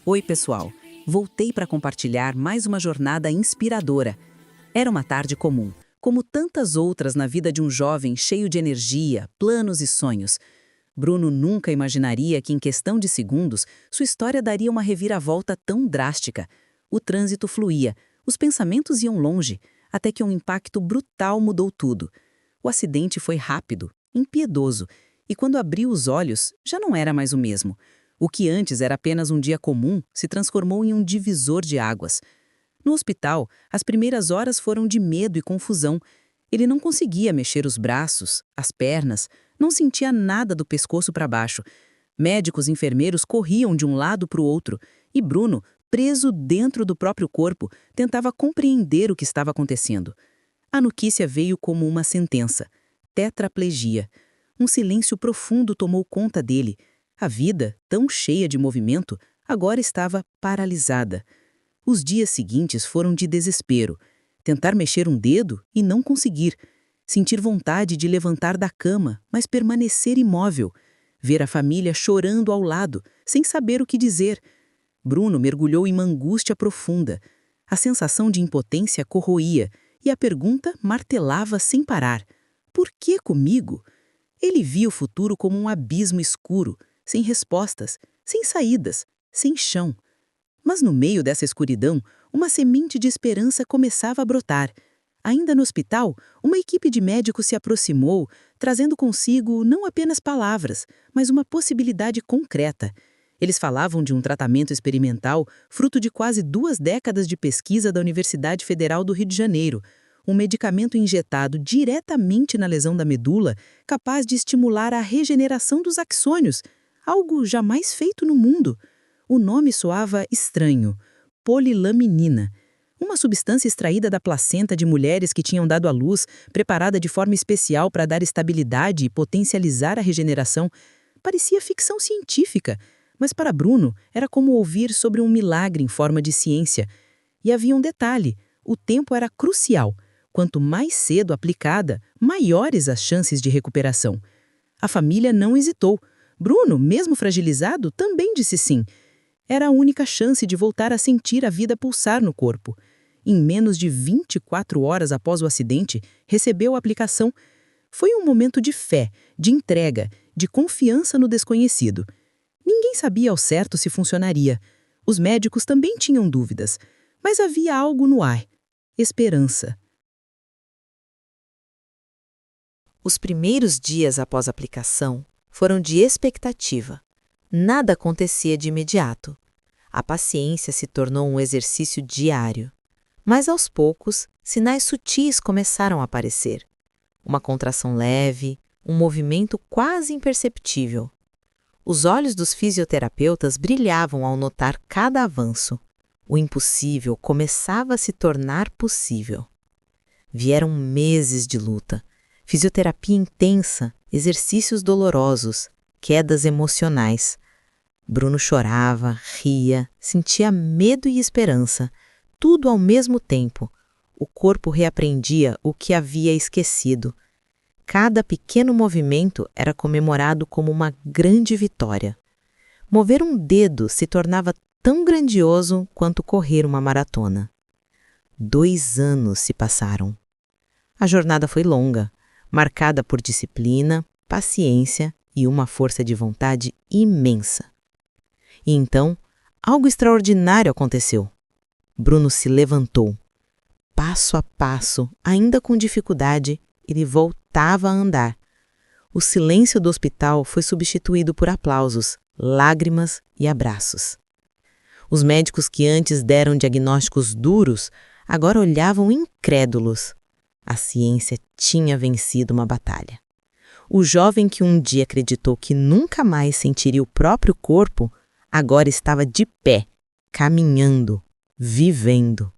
Oi, pessoal! Voltei para compartilhar mais uma jornada inspiradora. Era uma tarde comum, como tantas outras na vida de um jovem cheio de energia, planos e sonhos. Bruno nunca imaginaria que, em questão de segundos, sua história daria uma reviravolta tão drástica. O trânsito fluía, os pensamentos iam longe, até que um impacto brutal mudou tudo. O acidente foi rápido, impiedoso, e quando abriu os olhos, já não era mais o mesmo. O que antes era apenas um dia comum se transformou em um divisor de águas. No hospital, as primeiras horas foram de medo e confusão. Ele não conseguia mexer os braços, as pernas, não sentia nada do pescoço para baixo. Médicos e enfermeiros corriam de um lado para o outro, e Bruno, preso dentro do próprio corpo, tentava compreender o que estava acontecendo. A notícia veio como uma sentença: tetraplegia. Um silêncio profundo tomou conta dele. A vida, tão cheia de movimento, agora estava paralisada. Os dias seguintes foram de desespero. Tentar mexer um dedo e não conseguir. Sentir vontade de levantar da cama, mas permanecer imóvel. Ver a família chorando ao lado, sem saber o que dizer. Bruno mergulhou em uma angústia profunda. A sensação de impotência corroía e a pergunta martelava sem parar: por que comigo? Ele via o futuro como um abismo escuro, sem respostas, sem saídas, sem chão. Mas no meio dessa escuridão, uma semente de esperança começava a brotar. Ainda no hospital, uma equipe de médicos se aproximou, trazendo consigo não apenas palavras, mas uma possibilidade concreta. Eles falavam de um tratamento experimental, fruto de quase 2 décadas de pesquisa da Universidade Federal do Rio de Janeiro, um medicamento injetado diretamente na lesão da medula, capaz de estimular a regeneração dos axônios, algo jamais feito no mundo. O nome soava estranho: polilaminina. Uma substância extraída da placenta de mulheres que tinham dado à luz, preparada de forma especial para dar estabilidade e potencializar a regeneração. Parecia ficção científica, mas para Bruno era como ouvir sobre um milagre em forma de ciência. E havia um detalhe: o tempo era crucial. Quanto mais cedo aplicada, maiores as chances de recuperação. A família não hesitou. Bruno, mesmo fragilizado, também disse sim. Era a única chance de voltar a sentir a vida pulsar no corpo. Em menos de 24 horas após o acidente, recebeu a aplicação. Foi um momento de fé, de entrega, de confiança no desconhecido. Ninguém sabia ao certo se funcionaria. Os médicos também tinham dúvidas. Mas havia algo no ar: esperança. Os primeiros dias após a aplicação foram de expectativa. Nada acontecia de imediato. A paciência se tornou um exercício diário. Mas, aos poucos, sinais sutis começaram a aparecer. Uma contração leve, um movimento quase imperceptível. Os olhos dos fisioterapeutas brilhavam ao notar cada avanço. O impossível começava a se tornar possível. Vieram meses de luta. Fisioterapia intensa, exercícios dolorosos, quedas emocionais. Bruno chorava, ria, sentia medo e esperança, tudo ao mesmo tempo. O corpo reaprendia o que havia esquecido. Cada pequeno movimento era comemorado como uma grande vitória. Mover um dedo se tornava tão grandioso quanto correr uma maratona. 2 anos se passaram. A jornada foi longa, marcada por disciplina, paciência e uma força de vontade imensa. E então, algo extraordinário aconteceu. Bruno se levantou. Passo a passo, ainda com dificuldade, ele voltava a andar. O silêncio do hospital foi substituído por aplausos, lágrimas e abraços. Os médicos que antes deram diagnósticos duros, agora olhavam incrédulos. A ciência tinha vencido uma batalha. O jovem que um dia acreditou que nunca mais sentiria o próprio corpo, agora estava de pé, caminhando, vivendo.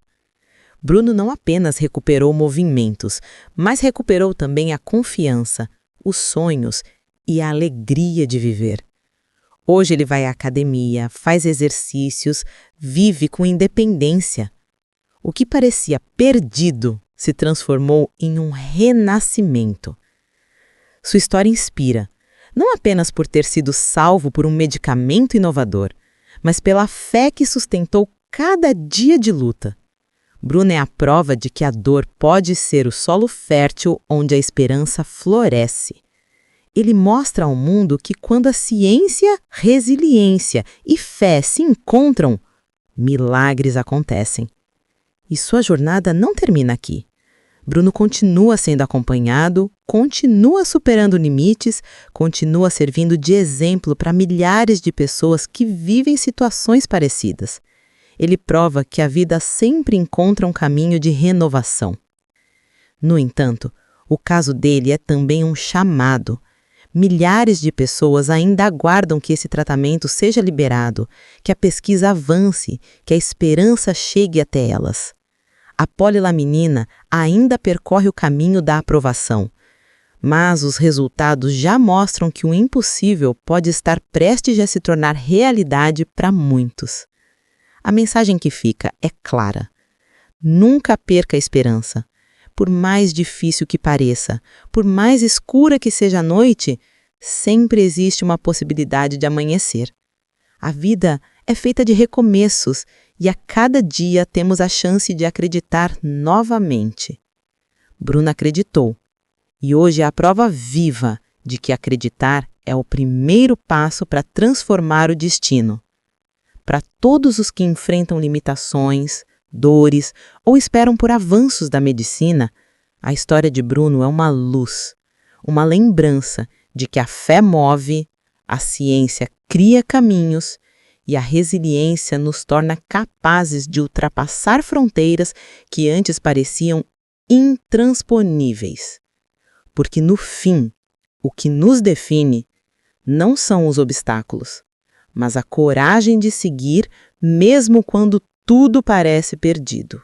Bruno não apenas recuperou movimentos, mas recuperou também a confiança, os sonhos e a alegria de viver. Hoje ele vai à academia, faz exercícios, vive com independência. O que parecia perdido se transformou em um renascimento. Sua história inspira, não apenas por ter sido salvo por um medicamento inovador, mas pela fé que sustentou cada dia de luta. Bruno é a prova de que a dor pode ser o solo fértil onde a esperança floresce. Ele mostra ao mundo que quando a ciência, resiliência e fé se encontram, milagres acontecem. E sua jornada não termina aqui. Bruno continua sendo acompanhado, continua superando limites, continua servindo de exemplo para milhares de pessoas que vivem situações parecidas. Ele prova que a vida sempre encontra um caminho de renovação. No entanto, o caso dele é também um chamado. Milhares de pessoas ainda aguardam que esse tratamento seja liberado, que a pesquisa avance, que a esperança chegue até elas. A polilaminina ainda percorre o caminho da aprovação, mas os resultados já mostram que o impossível pode estar prestes a se tornar realidade para muitos. A mensagem que fica é clara. Nunca perca a esperança. Por mais difícil que pareça, por mais escura que seja a noite, sempre existe uma possibilidade de amanhecer. A vida é feita de recomeços e a cada dia temos a chance de acreditar novamente. Bruno acreditou, e hoje é a prova viva de que acreditar é o primeiro passo para transformar o destino. Para todos os que enfrentam limitações, dores ou esperam por avanços da medicina, a história de Bruno é uma luz, uma lembrança de que a fé move, a ciência cria caminhos e a resiliência nos torna capazes de ultrapassar fronteiras que antes pareciam intransponíveis. Porque no fim, o que nos define não são os obstáculos, mas a coragem de seguir mesmo quando tudo parece perdido.